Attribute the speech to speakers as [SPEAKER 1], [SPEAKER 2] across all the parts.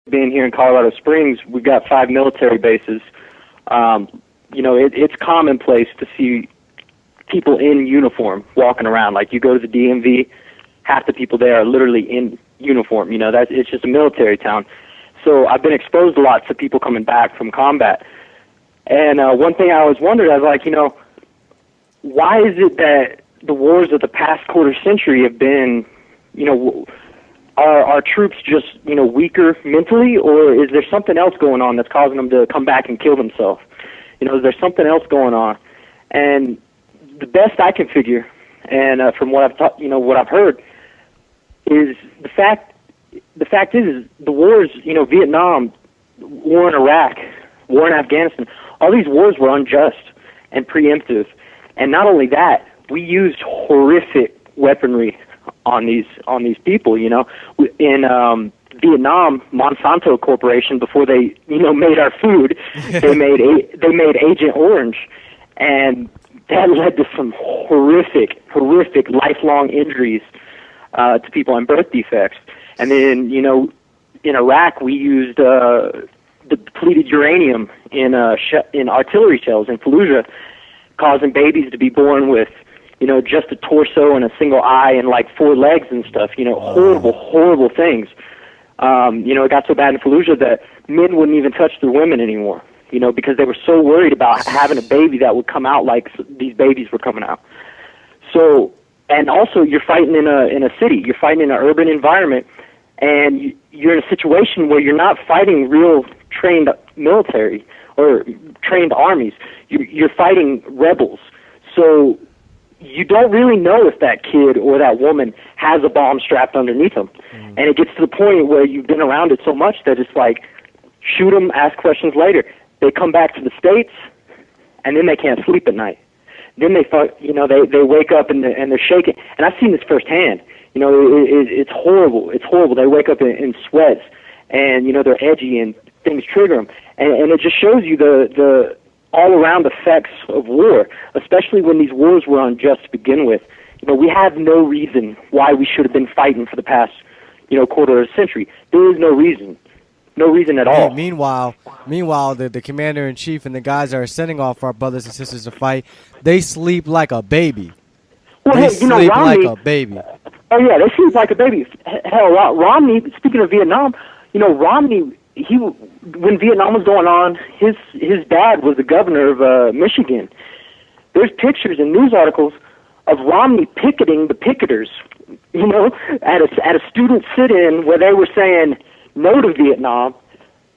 [SPEAKER 1] being here in Colorado Springs, we've got 5 military bases. It's commonplace to see people in uniform walking around. Like, you go to the DMV, half the people there are literally in uniform. It's just a military town. So I've been exposed a lot to people coming back from combat. And one thing I always wondered, I was like, why is it that the wars of the past quarter century have been, are our troops just, weaker mentally, or is there something else going on that's causing them to come back and kill themselves? Is there something else going on? And the best I can figure, and from what I've heard, is the fact is the wars, Vietnam, war in Iraq, war in Afghanistan, all these wars were unjust and preemptive. And not only that, we used horrific weaponry on these people. In Vietnam, Monsanto Corporation, before they made our food, they made Agent Orange, and that led to some horrific lifelong injuries to people and birth defects. And then in Iraq, we used depleted uranium in artillery shells in Fallujah, causing babies to be born with, just a torso and a single eye and like 4 legs and stuff. Horrible things. It got so bad in Fallujah that men wouldn't even touch their women anymore, because they were so worried about having a baby that would come out like these babies were coming out. So, and also you're fighting in a city, you're fighting in an urban environment, and you're in a situation where you're not fighting real trained military or trained armies. You're fighting rebels. So you don't really know if that kid or that woman has a bomb strapped underneath them. And it gets to the point where you've been around it so much that it's like, shoot them, ask questions later. They come back to the States, and then they can't sleep at night. Then they wake up and they're shaking. And I've seen this firsthand. It's horrible. It's horrible. They wake up in sweats, and they're edgy, and things trigger them. And it just shows you the all-around effects of war, especially when these wars were unjust to begin with. We have no reason why we should have been fighting for the past, quarter of a century. There is no reason. No reason at all.
[SPEAKER 2] Hey, meanwhile, the commander-in-chief and the guys that are sending off our brothers and sisters to fight, they sleep like a baby.
[SPEAKER 1] Well,
[SPEAKER 2] they sleep
[SPEAKER 1] Romney,
[SPEAKER 2] like a baby.
[SPEAKER 1] Oh, yeah, they sleep like a baby. Hell, Romney, speaking of Vietnam, Romney, when Vietnam was going on, his dad was the governor of Michigan. There's pictures and news articles of Romney picketing the picketers, at a student sit-in where they were saying no to Vietnam.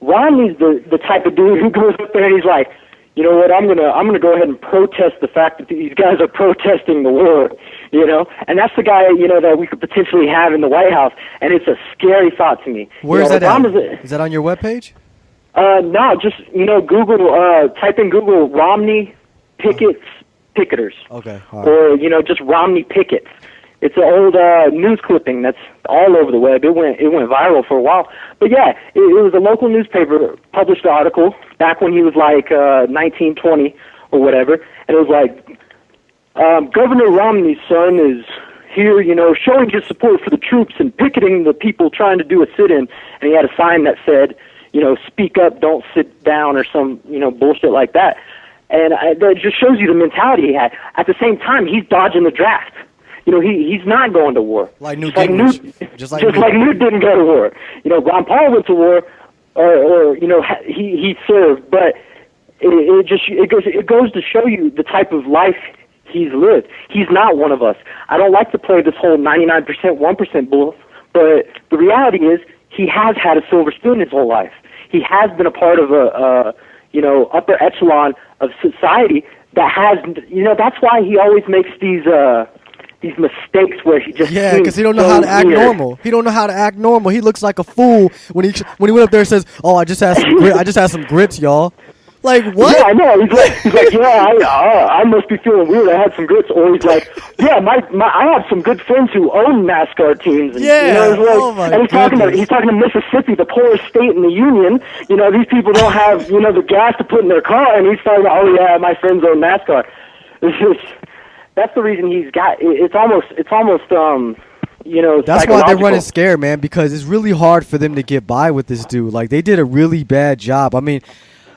[SPEAKER 1] Romney's the type of dude who goes up there and he's like, you know what, I'm gonna go ahead and protest the fact that these guys are protesting the war, and that's the guy, that we could potentially have in the White House, and it's a scary thought to me.
[SPEAKER 2] Where's that at? Is that on your webpage?
[SPEAKER 1] No, just, Google, type in Google Romney picketers.
[SPEAKER 2] Okay. All right.
[SPEAKER 1] Or, just Romney pickets. It's an old news clipping that's all over the web. It went viral for a while. But yeah, it was a local newspaper published the article back when he was like 19, 20 or whatever, and it was like, Governor Romney's son is here, showing his support for the troops and picketing the people trying to do a sit-in, and he had a sign that said, speak up, don't sit down, or some, bullshit like that. And that just shows you the mentality he had. At the same time, he's dodging the draft. He's not going to war.
[SPEAKER 2] Like Newt
[SPEAKER 1] Just like Newt didn't go to war. Ron Paul went to war, or he served, but it goes to show you the type of life he's lived. He's not one of us. I don't like to play this whole 99%, 1% bull, but the reality is he has had a silver spoon his whole life. He has been a part of a upper echelon of society that has, that's why he always makes these mistakes where he just
[SPEAKER 2] because he don't know how to act normal. He don't know how to act normal. He looks like a fool when he went up there and says, "Oh, I just had some grits, y'all." Like, what?
[SPEAKER 1] Yeah, I know. He's like, I must be feeling weird. I had some grits. Or he's like, yeah, I have some good friends who own NASCAR teams. And, and he's talking to Mississippi, the poorest state in the union. These people don't have, the gas to put in their car, and he's talking about, oh yeah, my friends own NASCAR. It's just, that's the reason he's got. It's almost
[SPEAKER 2] That's why they're running scared, man, because it's really hard for them to get by with this dude. Like, they did a really bad job. I mean,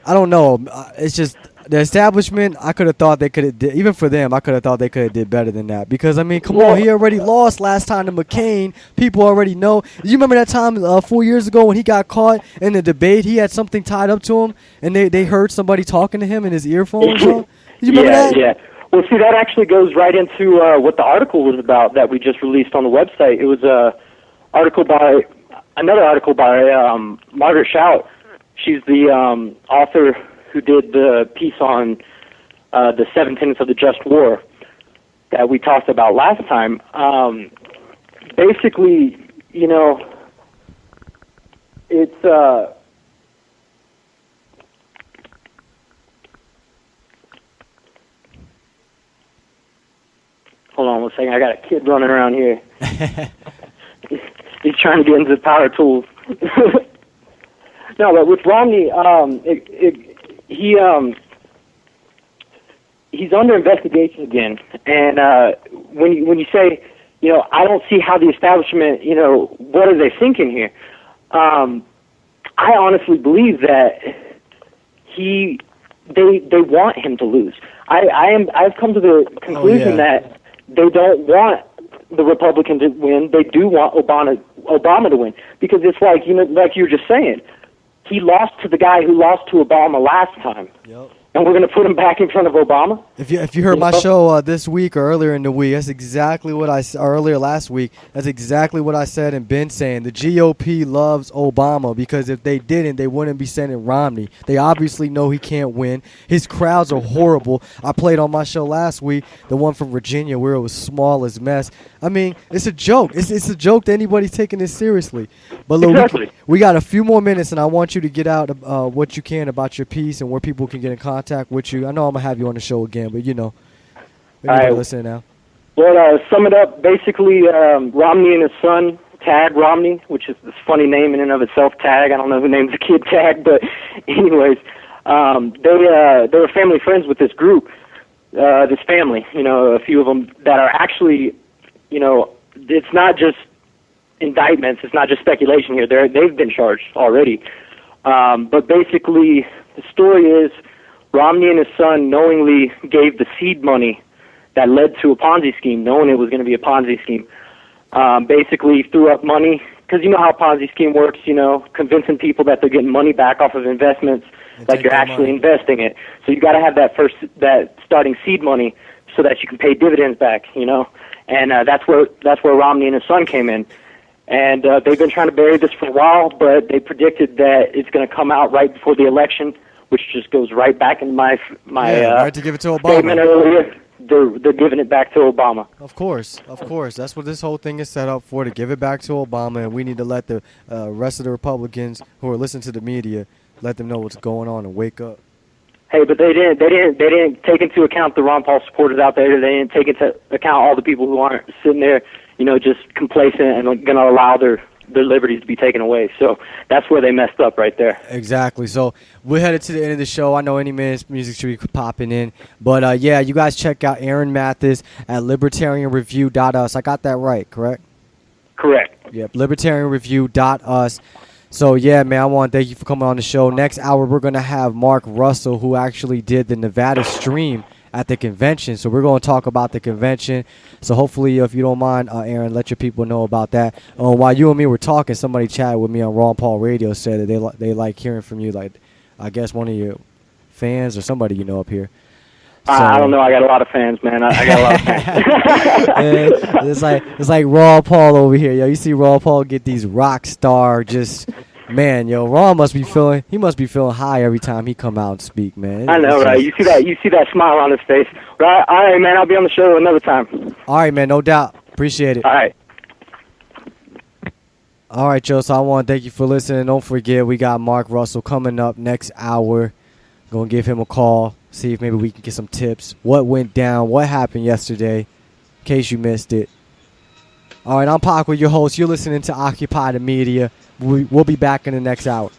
[SPEAKER 2] I don't know. It's just the establishment, I could have thought they could have did, even for them, I could have thought they could have did better than that. Because, I mean, come on, he already lost last time to McCain. People already know. You remember that time 4 years ago when he got caught in the debate? He had something tied up to him, and they heard somebody talking to him in his earphones. You remember that? Yeah.
[SPEAKER 1] Well, see, that actually goes right into what the article was about that we just released on the website. It was another article by Margaret Shout. She's the author who did the piece on the 7 tenets of the just war that we talked about last time. Basically, it's... Hold on one second. I got a kid running around here. He's trying to get into the power tools. No, but with Romney, he's under investigation again. And when you say, I don't see how the establishment, what are they thinking here? I honestly believe that they want him to lose. I've come to the conclusion that they don't want the Republicans to win. They do want Obama to win, because it's like like you were just saying, he lost to the guy who lost to Obama last time. Yep. And we're going to put him back in front of Obama?
[SPEAKER 2] If you heard my show this week or earlier in the week, that's exactly what earlier last week, that's exactly what I said and been saying. The GOP loves Obama, because if they didn't, they wouldn't be sending Romney. They obviously know he can't win. His crowds are horrible. I played on my show last week, the one from Virginia, where it was small as mess. I mean, it's a joke. It's a joke to anybody taking this seriously. But look,
[SPEAKER 1] exactly.
[SPEAKER 2] we got a few more minutes, and I want you to get out what you can about your piece and where people can get in contact with you. I know I'm going to have you on the show again, but everybody listening now.
[SPEAKER 1] Well, sum it up, basically, Romney and his son, Tag Romney, which is this funny name in and of itself, Tag. I don't know who names the kid Tag, but anyways, they were family friends with this group, this family, a few of them that are actually, it's not just indictments, it's not just speculation here. They've been charged already. But basically, the story is Romney and his son knowingly gave the seed money that led to a Ponzi scheme, knowing it was going to be a Ponzi scheme. Basically threw up money, because you know how a Ponzi scheme works, convincing people that they're getting money back off of investments, like you're actually investing it. So you got to have that starting seed money so that you can pay dividends back, And that's where Romney and his son came in. And they've been trying to bury this for a while, but they predicted that it's going to come out right before the election, which just goes right back in my
[SPEAKER 2] right to give it to Obama.
[SPEAKER 1] Statement earlier. They're giving it back to Obama.
[SPEAKER 2] Of course. That's what this whole thing is set up for, to give it back to Obama, and we need to let the rest of the Republicans who are listening to the media, let them know what's going on and wake up.
[SPEAKER 1] Hey, but they didn't take into account the Ron Paul supporters out there. They didn't take into account all the people who aren't sitting there, just complacent and going to allow their liberties to be taken away. So that's where they messed up right there.
[SPEAKER 2] Exactly. So we're headed to the end of the show. I know any minute's music should be popping in. But, you guys check out Aaron Mathis at libertarianreview.us. I got that right, correct?
[SPEAKER 1] Correct.
[SPEAKER 2] Yep, libertarianreview.us. So, man, I want to thank you for coming on the show. Next hour, we're going to have Mark Russell, who actually did the Nevada stream at the convention. So we're going to talk about the convention. So hopefully, if you don't mind, Aaron, let your people know about that. While you and me were talking, somebody chatted with me on Ron Paul Radio, said that they like hearing from you. Like, I guess one of your fans or somebody up here. So,
[SPEAKER 1] I don't know. I got a lot of fans, man. I got a lot of
[SPEAKER 2] fans. It's like Ron Paul over here. Yo, you see Ron Paul get these rock star just... Man, Ron must be feeling high every time he come out and speak, man.
[SPEAKER 1] I know, right? You see that smile on his face. Right? All right, man, I'll be on the show another time.
[SPEAKER 2] All right, man, no doubt. Appreciate it.
[SPEAKER 1] All right.
[SPEAKER 2] All right, Joe, so I want to thank you for listening. Don't forget, we got Mark Russell coming up next hour. Going to give him a call, see if maybe we can get some tips. What went down? What happened yesterday? In case you missed it. All right, I'm Pac with your host. You're listening to Occupy the Media. We'll be back in the next hour.